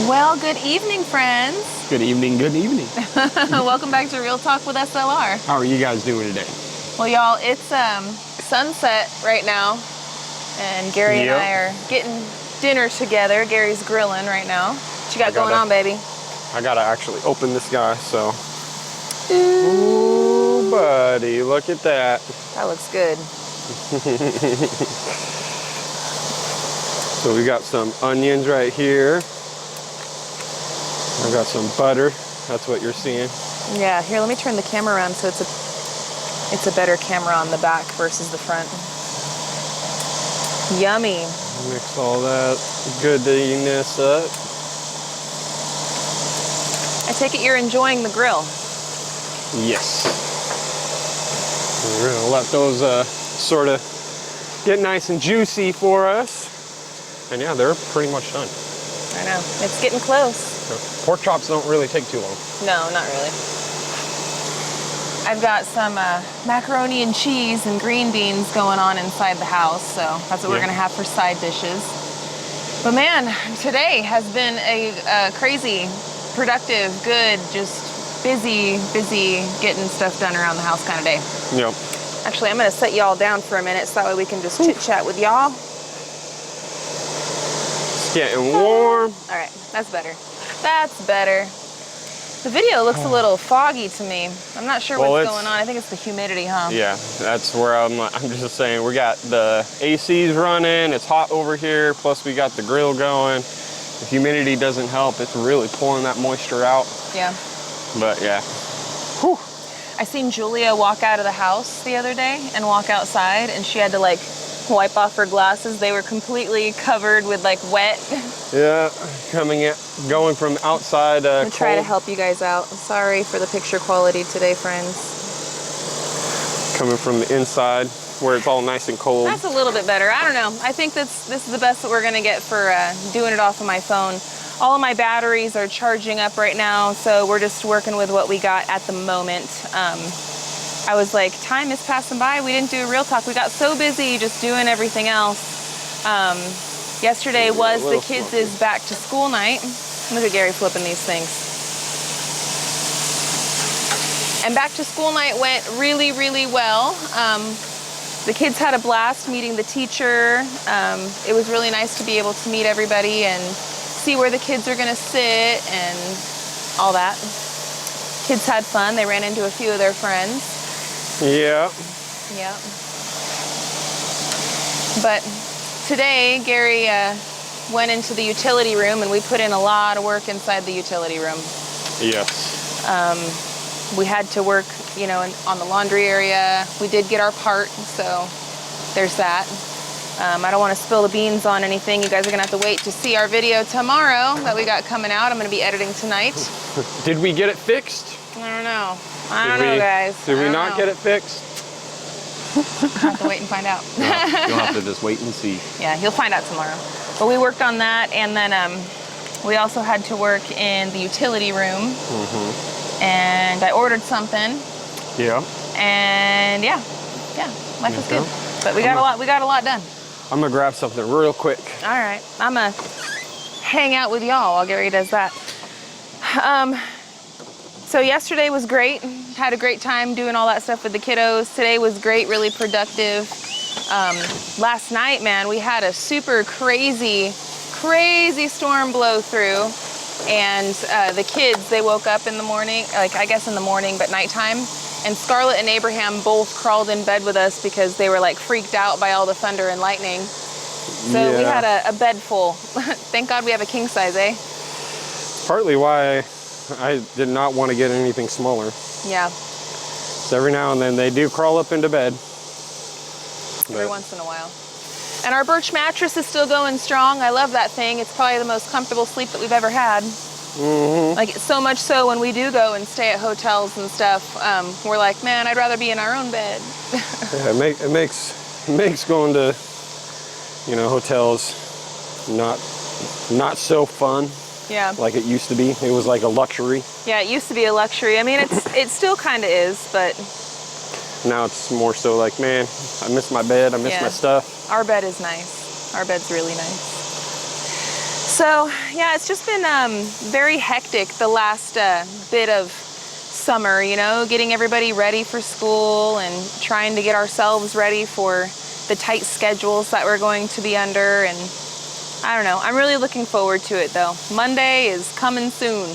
Well, good evening, friends. Good evening, good evening. Welcome back to Real Talk with SLR. How are you guys doing today? Well, y'all, it's sunset right now, and Gary and I are getting dinner together. Gary's grilling right now. What you got going on, baby? I gotta actually open this guy, so. Ooh, buddy, look at that. That looks good. So we got some onions right here. I got some butter. That's what you're seeing. Yeah, here, let me turn the camera around so it's a better camera on the back versus the front. Yummy. Mix all that goodiness up. I take it you're enjoying the grill. Yes. We're gonna let those sort of get nice and juicy for us. And yeah, they're pretty much done. I know, it's getting close. Pork chops don't really take too long. No, not really. I've got some macaroni and cheese and green beans going on inside the house, so that's what we're gonna have for side dishes. But man, today has been a crazy, productive, good, just busy getting stuff done around the house kind of day. Yep. Actually, I'm gonna set y'all down for a minute so that way we can just chit chat with y'all. It's getting warm. All right, that's better. That's better. The video looks a little foggy to me. I'm not sure what's going on. I think it's the humidity, huh? Yeah, that's where I'm just saying, we got the ACs running, it's hot over here, plus we got the grill going. The humidity doesn't help. It's really pulling that moisture out. Yeah. But yeah. Whew. I seen Julia walk out of the house the other day and walk outside, and she had to like wipe off her glasses. They were completely covered with like wet. Yeah, going from outside. I'm gonna try to help you guys out. Sorry for the picture quality today, friends. Coming from the inside where it's all nice and cold. That's a little bit better. I don't know. I think this is the best that we're gonna get for doing it off of my phone. All of my batteries are charging up right now, so we're just working with what we got at the moment. I was like, time is passing by. We didn't do a real talk. We got so busy just doing everything else. Yesterday was the kids' back to school night. Look at Gary flipping these things. And back to school night went really, really well. The kids had a blast meeting the teacher. It was really nice to be able to meet everybody and see where the kids are gonna sit and all that. Kids had fun. They ran into a few of their friends. Yeah. Yeah. But today, Gary went into the utility room and we put in a lot of work inside the utility room. Yes. We had to work, you know, on the laundry area. We did get our part, so there's that. I don't want to spill the beans on anything. You guys are gonna have to wait to see our video tomorrow that we got coming out. I'm gonna be editing tonight. Did we get it fixed? I don't know. I don't know, guys. Did we not get it fixed? I'll have to wait and find out. You'll have to just wait and see. Yeah, you'll find out tomorrow. But we worked on that, and then we also had to work in the utility room. And I ordered something. Yeah. And yeah, life is good. But we got a lot done. I'm gonna grab something real quick. All right, I'm gonna hang out with y'all while Gary does that. So yesterday was great. Had a great time doing all that stuff with the kiddos. Today was great, really productive. Last night, man, we had a super crazy storm blow through. And the kids, they woke up in the morning, like I guess in the morning, but nighttime. And Scarlett and Abraham both crawled in bed with us because they were like freaked out by all the thunder and lightning. So we had a bed full. Thank God we have a king size, eh? Partly why I did not want to get anything smaller. Yeah. So every now and then they do crawl up into bed. Every once in a while. And our birch mattress is still going strong. I love that thing. It's probably the most comfortable sleep that we've ever had. Like so much so when we do go and stay at hotels and stuff, we're like, man, I'd rather be in our own bed. Yeah, it makes going to, you know, hotels not so fun. Yeah. Like it used to be. It was like a luxury. Yeah, it used to be a luxury. I mean, it still kind of is, but now it's more so like, man, I miss my bed, I miss my stuff. Our bed is nice. Our bed's really nice. So yeah, it's just been very hectic the last bit of summer, you know, getting everybody ready for school and trying to get ourselves ready for the tight schedules that we're going to be under. And I don't know, I'm really looking forward to it though. Monday is coming soon.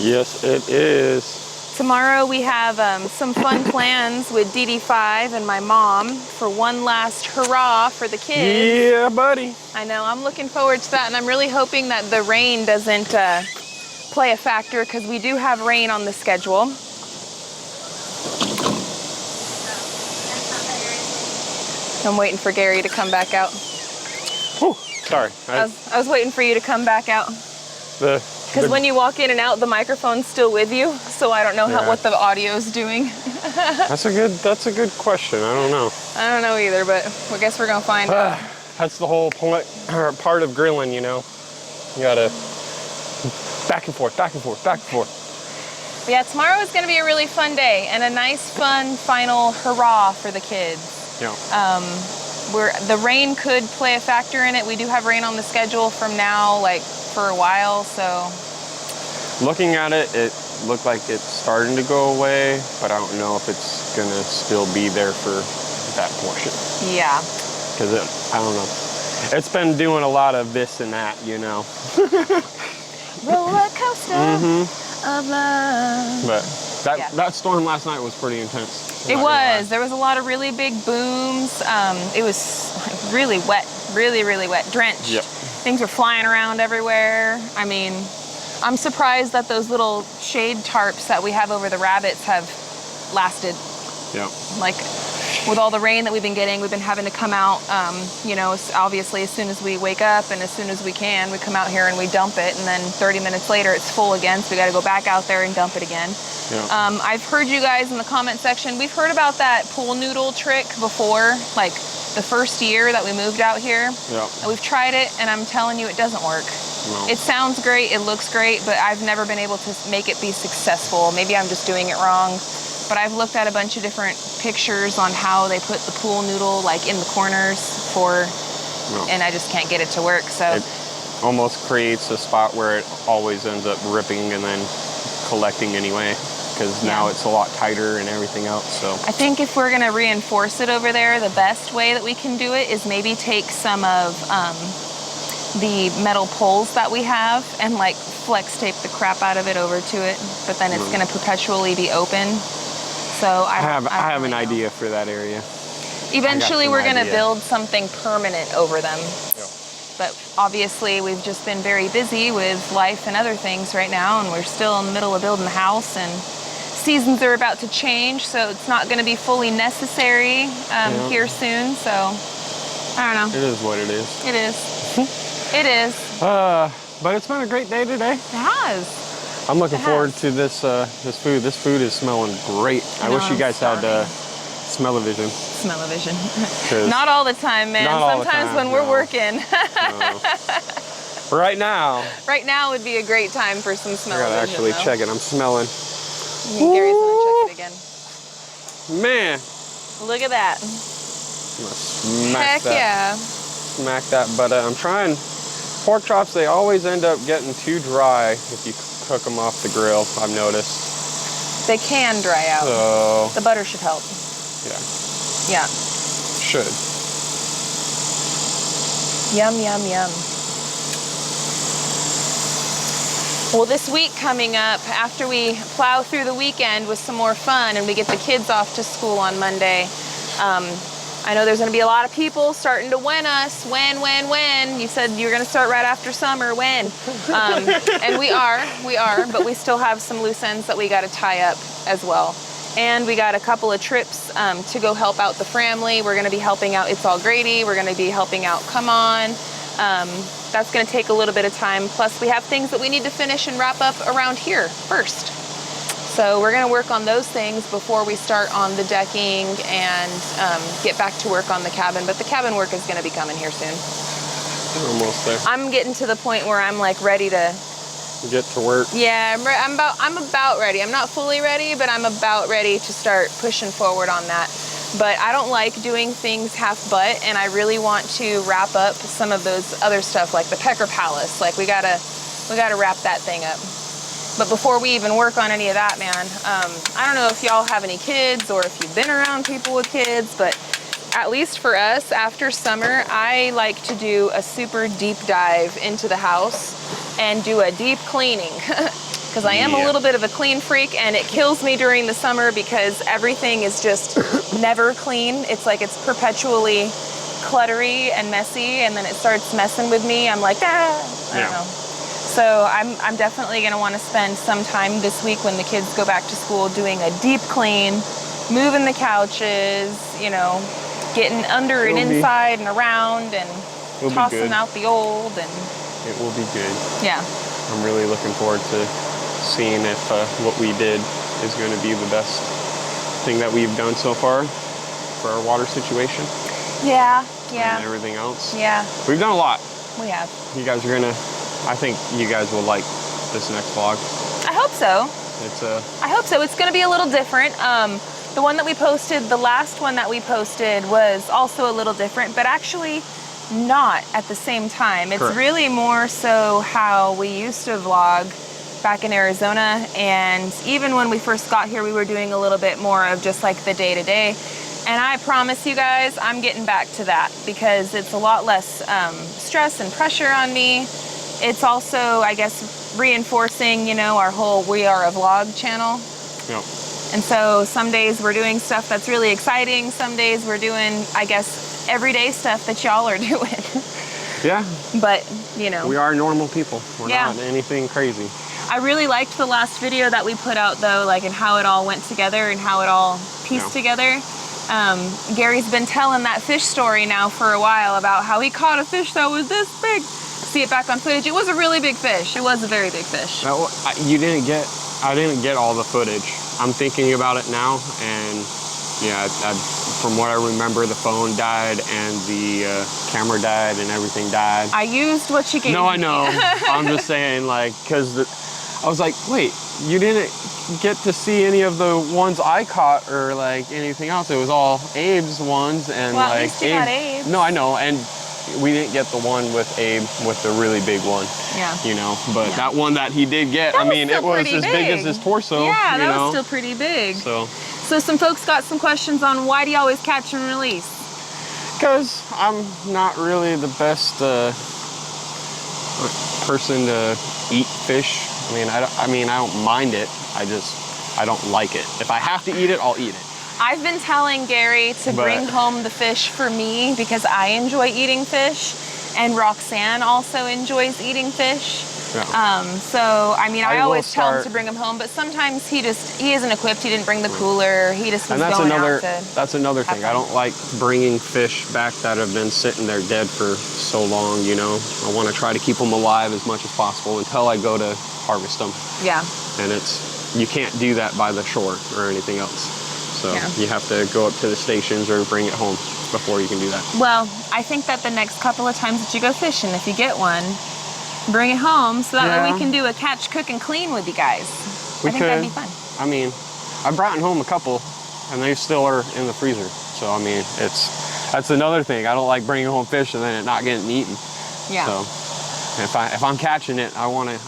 Yes, it is. Tomorrow we have some fun plans with DD5 and my mom for one last hurrah for the kids. Yeah, buddy. I know, I'm looking forward to that, and I'm really hoping that the rain doesn't play a factor, because we do have rain on the schedule. I'm waiting for Gary to come back out. Whew, sorry. I was waiting for you to come back out. Because when you walk in and out, the microphone's still with you, so I don't know what the audio's doing. That's a good question. I don't know. I don't know either, but I guess we're gonna find out. That's the whole part of grilling, you know. You gotta back and forth, back and forth, back and forth. But yeah, tomorrow is gonna be a really fun day and a nice, fun final hurrah for the kids. Yeah. The rain could play a factor in it. We do have rain on the schedule from now, like, for a while, so. Looking at it, it looked like it's starting to go away, but I don't know if it's gonna still be there for that portion. Yeah. Because I don't know. It's been doing a lot of this and that, you know. Roller coaster of love. But that storm last night was pretty intense. It was. There was a lot of really big booms. It was really wet, really, really wet, drenched. Yep. Things were flying around everywhere. I mean, I'm surprised that those little shade tarps that we have over the rabbits have lasted. Yeah. Like, with all the rain that we've been getting, we've been having to come out, you know, obviously as soon as we wake up and as soon as we can, we come out here and we dump it, and then 30 minutes later it's full again, so we got to go back out there and dump it again. Yeah. I've heard you guys in the comment section, we've heard about that pool noodle trick before, like the first year that we moved out here. Yeah. And we've tried it, and I'm telling you, it doesn't work. No. It sounds great, it looks great, but I've never been able to make it be successful. Maybe I'm just doing it wrong. But I've looked at a bunch of different pictures on how they put the pool noodle like in the corners and I just can't get it to work. So it almost creates a spot where it always ends up ripping and then collecting anyway, because now it's a lot tighter and everything else. So I think if we're gonna reinforce it over there, the best way that we can do it is maybe take some of the metal poles that we have and like flex tape the crap out of it over to it, but then it's gonna perpetually be open. So I have an idea for that area. Eventually we're gonna build something permanent over them. Yeah. But obviously we've just been very busy with life and other things right now, and we're still in the middle of building the house, and seasons are about to change, so it's not gonna be fully necessary here soon, so I don't know. It is what it is. It is. It is. But it's been a great day today. It has. I'm looking forward to this food. This food is smelling great. I wish you guys had smell-o-vision. Smell-o-vision. Not all the time, man. Sometimes when we're working. Right now. Right now would be a great time for some smell-o-vision. I gotta actually check it. I'm smelling. Gary's gonna check it again. Man. Look at that. I'm gonna smack that. Heck yeah. Smack that butter. I'm trying. Pork chops, they always end up getting too dry if you cook them off the grill, I've noticed. They can dry out. So the butter should help. Yeah. Yeah. Should. Yum, yum, yum. Well, this week coming up, after we plow through the weekend with some more fun and we get the kids off to school on Monday, I know there's gonna be a lot of people starting to win us. When? You said you were gonna start right after summer, when? And we are, but we still have some loose ends that we gotta tie up as well. And we got a couple of trips to go help out the family. We're gonna be helping out It's All Grady. We're gonna be helping out Come On. That's gonna take a little bit of time. Plus we have things that we need to finish and wrap up around here first. So we're gonna work on those things before we start on the decking and get back to work on the cabin. But the cabin work is gonna be coming here soon. We're almost there. I'm getting to the point where I'm like ready to get to work. Yeah, I'm about ready. I'm not fully ready, but I'm about ready to start pushing forward on that. but I don't like doing things half butt, and I really want to wrap up some of those other stuff like the Pecker Palace. Like we gotta wrap that thing up. But before we even work on any of that, man, I don't know if y'all have any kids or if you've been around people with kids, but at least for us, after summer, I like to do a super deep dive into the house and do a deep cleaning. Because I am a little bit of a clean freak, and it kills me during the summer because everything is just never clean. It's like it's perpetually cluttery and messy, and then it starts messing with me. I'm like, I don't know. So I'm definitely gonna wanna spend some time this week when the kids go back to school doing a deep clean, moving the couches, you know, getting under and inside and around and tossing out the old. And it will be good. Yeah. I'm really looking forward to seeing if what we did is going to be the best thing that we've done so far for our water situation. Yeah. And everything else. Yeah. We've done a lot. We have. You guys are gonna, I think you guys will like this next vlog. I hope so. It's I hope so. It's gonna be a little different. The one that we posted, the last one that we posted was also a little different, but actually not at the same time. It's really more so how we used to vlog back in Arizona, and even when we first got here, we were doing a little bit more of just like the day-to-day. And I promise you guys, I'm getting back to that because it's a lot less stress and pressure on me. It's also, I guess, reinforcing, you know, our whole We Are a Vlog channel. Yep. And so some days we're doing stuff that's really exciting. Some days we're doing, I guess, everyday stuff that y'all are doing. Yeah. But, you know. We are normal people. We're not anything crazy. I really liked the last video that we put out though, like, and how it all went together and how it all pieced together. Gary's been telling that fish story now for a while about how he caught a fish that was this big. See it back on footage. It was a really big fish. It was a very big fish. I didn't get all the footage. I'm thinking about it now, and yeah, from what I remember, the phone died and the camera died and everything died. I used what you gave me. No, I know. I'm just saying, like, because I was like, wait, you didn't get to see any of the ones I caught or like anything else. It was all Abe's ones, and well, like at least you got Abe's. No, I know, and we didn't get the one with Abe with the really big one. Yeah. You know, but that one that he did get, I mean, it was as big as his torso. Yeah, that was still pretty big. So some folks got some questions on why do you always catch and release? Because I'm not really the best person to eat fish. I don't mind it. I don't like it. If I have to eat it, I'll eat it. I've been telling Gary to bring home the fish for me because I enjoy eating fish, and Roxanne also enjoys eating fish. Yeah. So, I mean, I always tell him to bring them home, but sometimes he isn't equipped. He didn't bring the cooler. He just was going out to. That's another thing. I don't like bringing fish back that have been sitting there dead for so long, you know. I want to try to keep them alive as much as possible until I go to harvest them. Yeah. And you can't do that by the shore or anything else. So you have to go up to the stations or bring it home before you can do that. Well, I think that the next couple of times that you go fishing, if you get one, bring it home so that way we can do a catch, cook, and clean with you guys. I think that'd be fun. I mean, I brought home a couple, and they still are in the freezer. So, I mean, that's another thing. I don't like bringing home fish and then it not getting eaten. Yeah. So, if I'm catching it, I want to,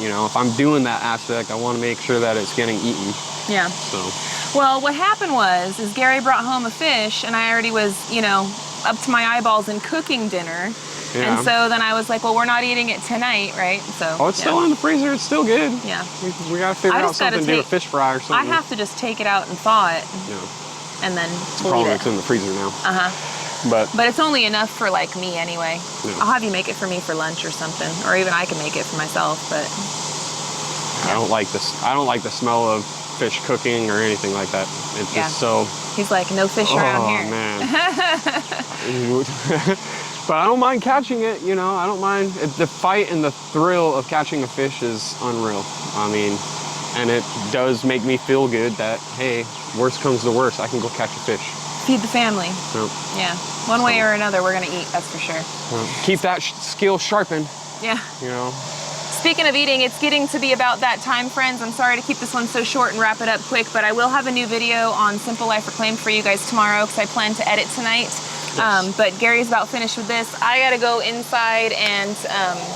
you know, if I'm doing that aspect, I want to make sure that it's getting eaten. Yeah. So. Well, what happened is Gary brought home a fish, and I already was, you know, up to my eyeballs in cooking dinner. Yeah. And so then I was like, well, we're not eating it tonight, right? So. Oh, it's still in the freezer. It's still good. Yeah. We got to figure out something to do a fish fry or something. I have to just take it out and thaw it. Yeah. And then we'll eat it. It's in the freezer now. Uh-huh. But it's only enough for like me anyway. Yeah. I'll have you make it for me for lunch or something, or even I can make it for myself. But I don't like this. I don't like the smell of fish cooking or anything like that. It's just so. He's like, no fish around here. Oh man. But I don't mind catching it. You know, I don't mind the fight and the thrill of catching a fish is unreal. I mean, and it does make me feel good that hey, worst comes to worst, I can go catch a fish. Feed the family. Yep. Yeah. One way or another, we're gonna eat. That's for sure. Keep that skill sharpened. Yeah. You know. Speaking of eating, it's getting to be about that time, friends. I'm sorry to keep this one so short and wrap it up quick, but I will have a new video on Simple Life Reclaimed for you guys tomorrow because I plan to edit tonight. Yes. But Gary's about finished with this. I gotta go inside and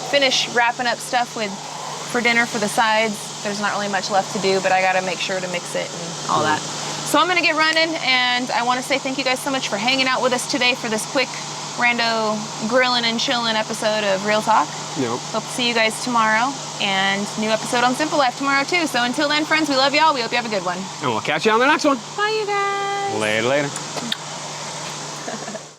finish wrapping up stuff for dinner for the sides. There's not really much left to do, but I gotta make sure to mix it and all that. So I'm gonna get running, and I wanna say thank you guys so much for hanging out with us today for this quick rando grilling and chilling episode of Real Talk. Yep. Hope to see you guys tomorrow, and new episode on Simple Life tomorrow too. So until then, friends, we love y'all. We hope you have a good one. And we'll catch you on the next one. Bye, you guys. Later.